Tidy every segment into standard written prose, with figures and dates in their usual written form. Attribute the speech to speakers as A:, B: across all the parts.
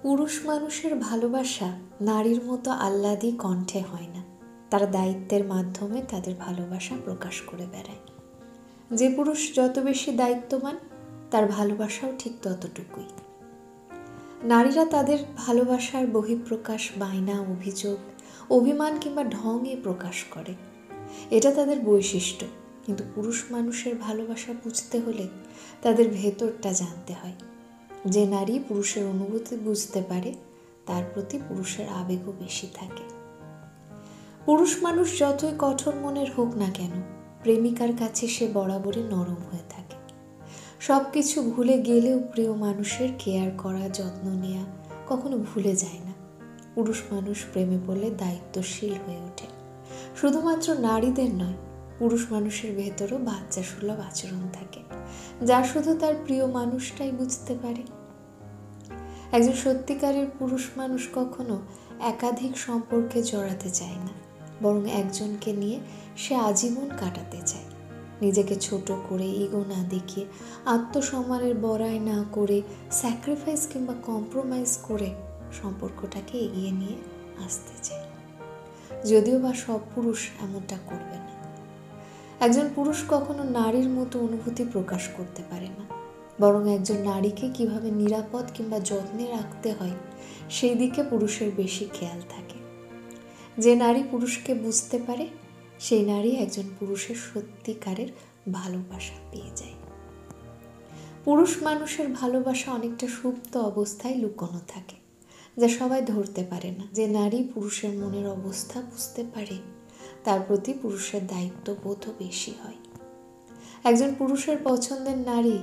A: পুরুষ মানুষের ভালোবাসা নারীর মতো আহ্লাদী কণ্ঠে হয় না। তারা দায়িত্বের মাধ্যমে তাদের ভালোবাসা প্রকাশ করে বেড়ায়। যে পুরুষ যত বেশি দায়িত্ববান, তার ভালোবাসাও ঠিক ততটুকুই। নারীরা তাদের ভালোবাসার বহিঃপ্রকাশ বায়না, অভিযোগ, অভিমান কিংবা ঢঙে প্রকাশ করে। এটা তাদের বৈশিষ্ট্য। কিন্তু পুরুষ মানুষের ভালোবাসা বুঝতে হলে তাদের ভেতরটা জানতে হয়। যে নারী পুরুষের অনুভূতি বুঝতে পারে, তার প্রতি পুরুষের আবেগও বেশি থাকে। পুরুষ মানুষ যতই কঠোর মনের হোক না কেন, প্রেমিকার কাছে সে বরাবরই নরম হয়ে থাকে। সব কিছু ভুলে গেলেও প্রিয় মানুষের কেয়ার করা, যত্ন নেওয়া কখনো ভুলে যায় না। পুরুষ মানুষ প্রেমে পড়লে দায়িত্বশীল হয়ে ওঠে। শুধুমাত্র নারীদের নয়, পুরুষ মানুষের ভেতরও বাচ্চা সুলভ আচরণ থাকে, যা শুধু তার প্রিয় মানুষটাই বুঝতে পারে। একজন সত্যিকারের পুরুষ মানুষ কখনো একাধিক সম্পর্কে জড়াতে চায় না, বরং একজনকে নিয়ে সে আজীবন কাটাতে চায়। নিজেকে ছোট করে, ইগো না দেখিয়ে, আত্মসম্মানের বড়াই না করে, স্যাক্রিফাইস কিংবা কম্প্রোমাইজ করে সম্পর্কটাকে এগিয়ে নিয়ে আসতে চায়। যদিও বা সব পুরুষ এমনটা করবে না। একজন পুরুষ কখনো নারীর মতো অনুভূতি প্রকাশ করতে পারে না, বরং একজন নারীকে কিভাবে নিরাপদ কিংবা যত্নে রাখতে হয় সেই দিকে পুরুষের বেশি খেয়াল থাকে। যে নারী পুরুষকে বুঝতে পারে, সেই নারী একজন পুরুষের সত্যিকারের ভালোবাসা পেয়ে যায়। পুরুষ মানুষের ভালোবাসা অনেকটা সুপ্ত অবস্থায় লুকোনো থাকে, যা সবাই ধরতে পারে না। যে নারী পুরুষের মনের অবস্থা বুঝতে পারে, তার প্রতি পুরুষের দায়িত্ববোধও বেশি হয়। একজন পুরুষের পছন্দের নারী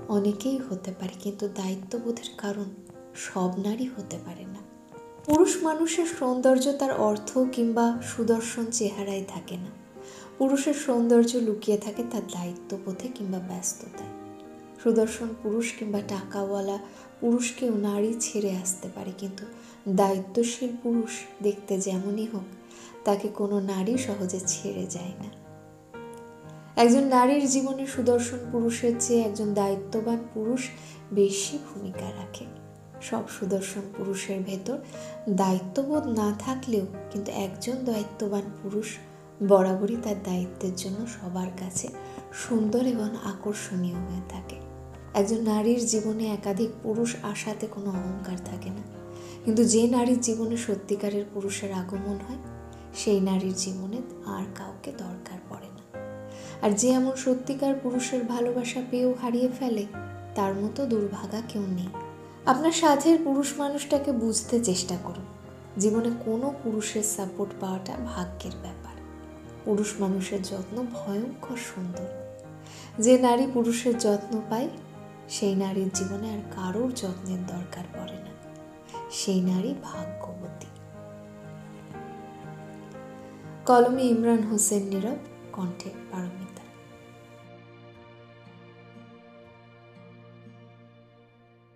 A: অনেকেই হতে পারে, কিন্তু দায়িত্ববোধের কারণ সব নারী হতে পারে না। পুরুষ মানুষের সৌন্দর্য তার অর্থ কিংবা সুদর্শন চেহারায় থাকে না। পুরুষের সৌন্দর্য লুকিয়ে থাকে তার দায়িত্ববোধে কিংবা ব্যস্ততায়। সুদর্শন পুরুষ কিংবা টাকাওয়ালা পুরুষকেও নারী ছেড়ে আসতে পারে, কিন্তু দায়িত্বশীল পুরুষ দেখতে যেমনই হোক, তাকে কোনো নারী সহজে ছেড়ে যায় না। একজন নারীর জীবনে সুদর্শন পুরুষের চেয়ে একজন দায়িত্ববান পুরুষ বেশি ভূমিকা রাখে। সব সুদর্শন পুরুষের ভেতর দায়িত্ববোধ না থাকলেও কিন্তু একজন দায়িত্ববান পুরুষ বরাবরই তার দায়িত্বের জন্য সবার কাছে সুন্দর এবং আকর্ষণীয় হয়ে থাকে। একজন নারীর জীবনে একাধিক পুরুষ আসাতে কোনো অহংকার থাকে না, কিন্তু যে নারীর জীবনে সত্যিকারের পুরুষের আগমন হয়, সেই নারীর জীবনে আর কাউকে দরকার পড়ে না। আর যে এমন সত্যিকার পুরুষের ভালোবাসা পেয়েও হারিয়ে ফেলে, তার মতো দুর্ভাগা কেউ নেই। আপনার সাথের পুরুষ মানুষটাকে বুঝতে চেষ্টা করুন। জীবনে কোনো পুরুষের সাপোর্ট পাওয়াটা ভাগ্যের ব্যাপার। পুরুষ মানুষের যত্ন ভয়ঙ্কর সুন্দর। যে নারী পুরুষের যত্ন পায়, সেই নারীর জীবনে আর কারোর যত্নের দরকার পড়ে না। সেই নারী ভাগ্যবতী। কলমে ইমরান হোসেন নীরব, কণ্ঠে পারমিতা।